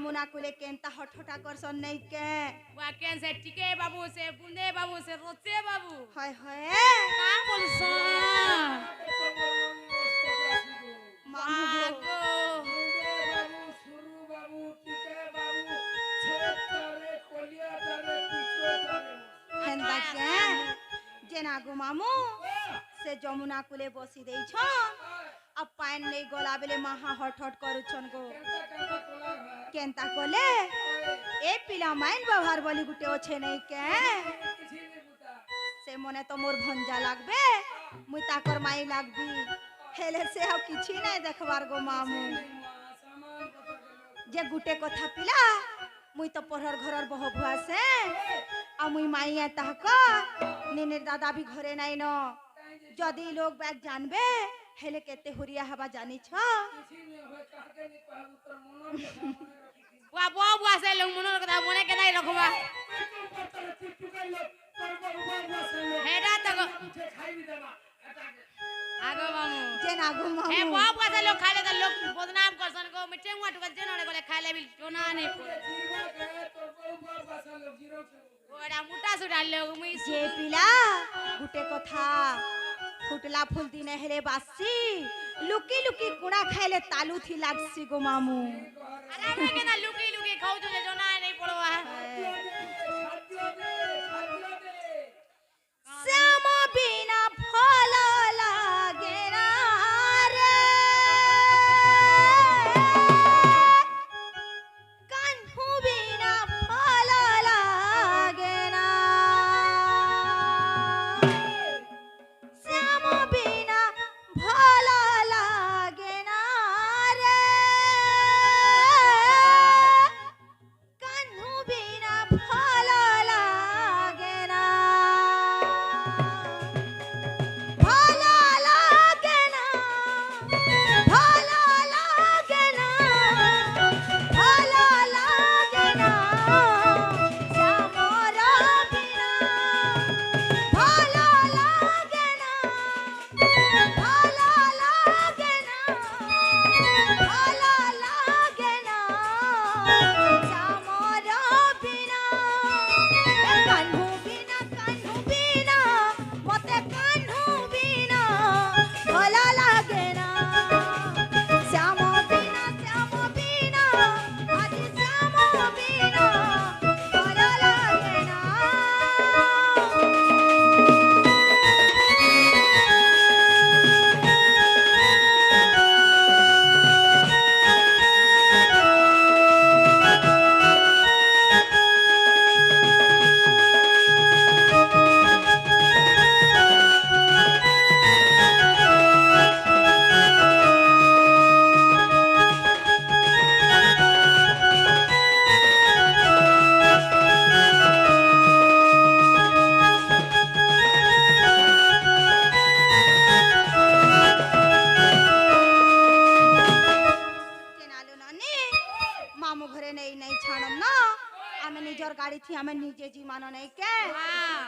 जमुना कुले केंता हठठा करसन नहीं के वा केन से टिके बाबू से बुंदे बाबू से रोचे बाबू हाय हाय का बोलसो मामू आगो हेंदा के जेनागो मामू से जमुना कुले बसी देई छन अब पान नहीं गला बेले महा हठहट करूछन गो केंता कोले ए पिला माइन व्यवहार बोली गुटे ओछे नहीं के से मने तो मोर भंजा लागबे मुई ताकर माई लागबी हेले से अब किछि नहीं देखबार गो मामू जे गुटे कथा पिला मुई तो पढ़र घरर बह भुआ से आ मुई माई ताहक निने दादा भी घरे नहीं न जदी लोग बैग जानबे हेले केते हुरिया हवा जानी छ वा बुआ से लोग मनोर कथा मने के नहीं रखबा हेडा तो आगो मामू जे नागो मामू ए बुआ से लोग खाले तो लोग बदनाम करसन को मिटे मुआ टुका जेनोरे कोले खाले बिल टोना नहीं ओडा मुटा सुडा लोग मुई जे पिला गुटे कथा फुटला फुल दिन हेले बासी लुकी लुकी कुड़ा खाइले तालू थी लागसी गो मामू अरे मैं के ना लुकी लुकी खाऊ जो जोना नहीं पड़वा श्याम बिना फल लागे ना रे कान्हू बिना फल लागे ना श्याम बिना फल लागे ना रे कान्हू बिना फल लागे ना फल लागे ना फल लागे ना फल लागे ना श्यामर बिना फल लागे ना फल लागे ना फल लागे ना श्यामर बिना कान्हू बिना मते कान्हू बिना फल लागे ना श्याम बिना आज श्याम बिना फल लागे ना केनालो नानी मामू घरे नहीं छाड़म ना आमे निजर गाड़ी थी आमे निजे जी मानो नहीं के हां